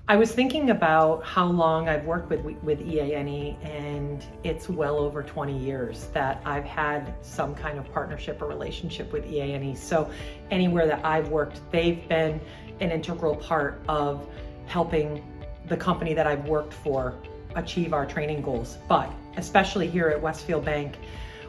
I was thinking about how long I've worked with EANE, and it's well over 20 years that I've had some kind of partnership or relationship with EANE. So anywhere that I've worked, they've been an integral part of helping the company that I've worked for achieve our training goals. But especially here at Westfield Bank,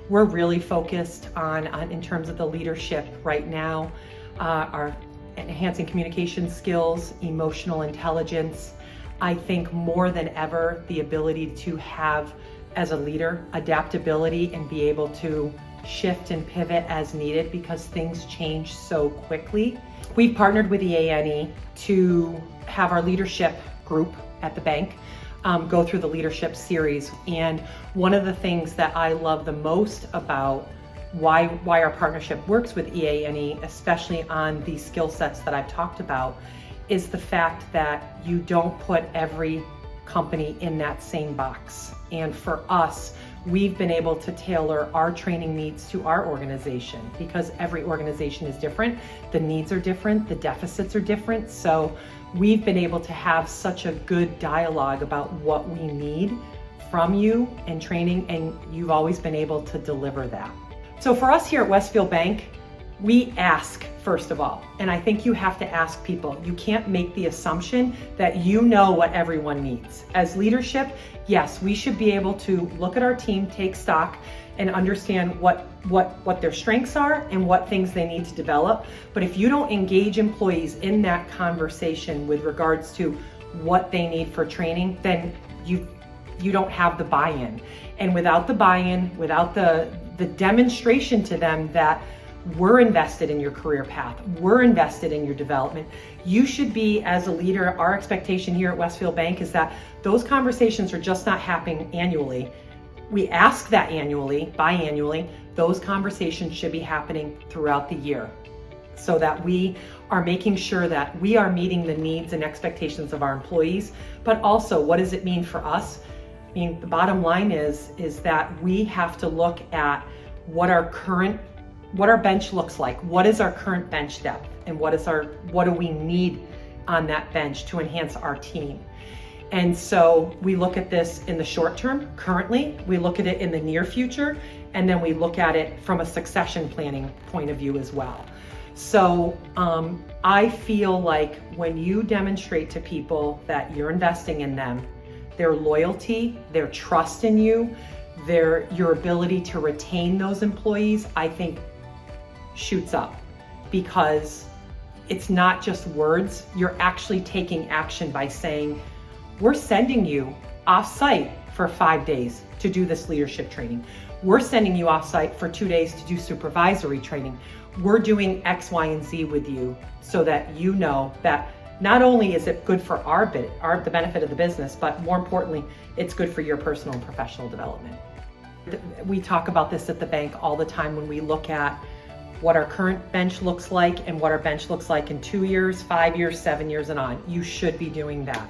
we're really focused on in terms of the leadership right now, our enhancing communication skills, emotional intelligence. I think more than ever, the ability to have, as a leader, adaptability and be able to shift and pivot as needed because things change so quickly. We've partnered with EANE to have our leadership group at the bank go through the leadership series. And one of the things that I love the most about why our partnership works with EANE, especially on these skill sets that I've talked about, is the fact that you don't put every company in that same box. And for us, we've been able to tailor our training needs to our organization because every organization is different. The needs are different, the deficits are different. So we've been able to have such a good dialogue about what we need from you in training, and you've always been able to deliver that. So for us here at Westfield Bank, we ask first of all, and I think you have to ask people. You can't make the assumption that you know what everyone needs. As leadership, yes, we should be able to look at our team, take stock, and understand what their strengths are and what things they need to develop. But if you don't engage employees in that conversation with regards to what they need for training, then you don't have the buy-in. And without the buy-in, without the demonstration to them that we're invested in your career path, we're invested in your development, you should be, as a leader, our expectation here at Westfield Bank is that those conversations are just not happening annually. We ask that annually, biannually. Those conversations should be happening throughout the year so that we are making sure that we are meeting the needs and expectations of our employees, but also what does it mean for us? I mean, the bottom line is that we have to look at what our bench looks like. What is our current bench depth, and what do we need on that bench to enhance our team? And so we look at this in the short term, currently, we look at it in the near future, and then we look at it from a succession planning point of view as well. So I feel like when you demonstrate to people that you're investing in them, their loyalty, their trust in you, your ability to retain those employees, I think shoots up, because it's not just words. You're actually taking action by saying, we're sending you off-site for 5 days to do this leadership training. We're sending you off-site for 2 days to do supervisory training. We're doing X, Y, and Z with you so that you know that not only is it good for the benefit of the business, but more importantly, it's good for your personal and professional development. We talk about this at the bank all the time when we look at what our current bench looks like and what our bench looks like in 2 years, 5 years, 7 years, and on. You should be doing that.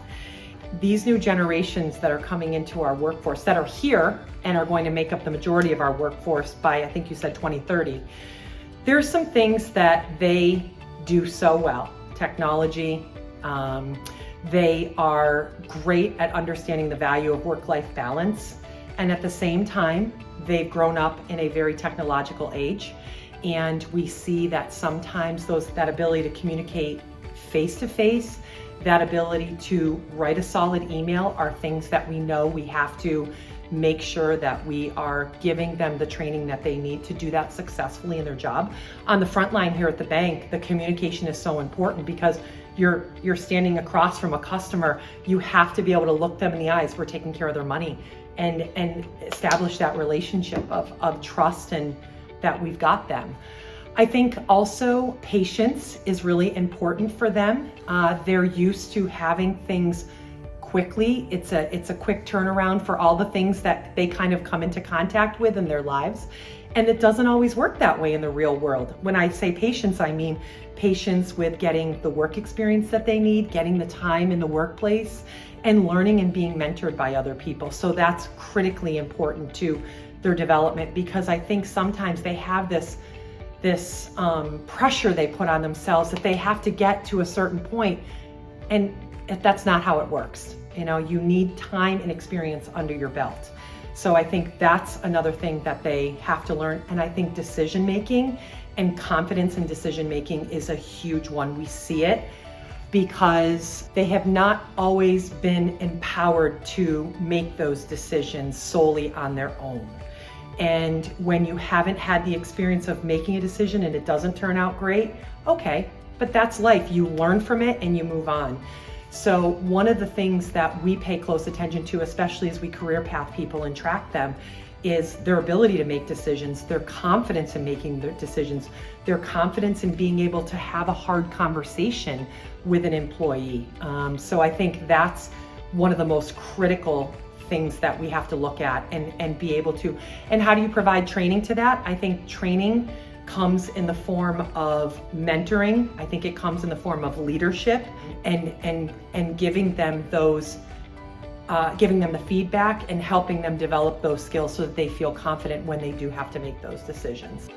These new generations that are coming into our workforce, that are here and are going to make up the majority of our workforce by, I think you said 2030, there's some things that they do so well. Technology, they are great at understanding the value of work-life balance, and at the same time, they've grown up in a very technological age. And we see that sometimes that ability to communicate face-to-face, that ability to write a solid email are things that we know we have to make sure that we are giving them the training that they need to do that successfully in their job. On the front line here at the bank, the communication is so important because you're standing across from a customer. You have to be able to look them in the eyes. We're taking care of their money and establish that relationship of trust and that we've got them. I think also patience is really important for them. They're used to having things quickly. It's a quick turnaround for all the things that they kind of come into contact with in their lives. And it doesn't always work that way in the real world. When I say patience, I mean patience with getting the work experience that they need, getting the time in the workplace, and learning and being mentored by other people. So that's critically important to their development, because I think sometimes they have this pressure they put on themselves that they have to get to a certain point. And that's not how it works. You know, you need time and experience under your belt. So I think that's another thing that they have to learn. And I think decision making and confidence in decision making is a huge one. We see it because they have not always been empowered to make those decisions solely on their own. And when you haven't had the experience of making a decision and it doesn't turn out great, okay, but that's life. You learn from it and you move on. So one of the things that we pay close attention to, especially as we career path people and track them, is their ability to make decisions, their confidence in making their decisions, their confidence in being able to have a hard conversation with an employee. So I think that's one of the most critical things that we have to look at and be able to. And how do you provide training to that? I think training comes in the form of mentoring. I think it comes in the form of leadership and giving them those, giving them the feedback and helping them develop those skills so that they feel confident when they do have to make those decisions.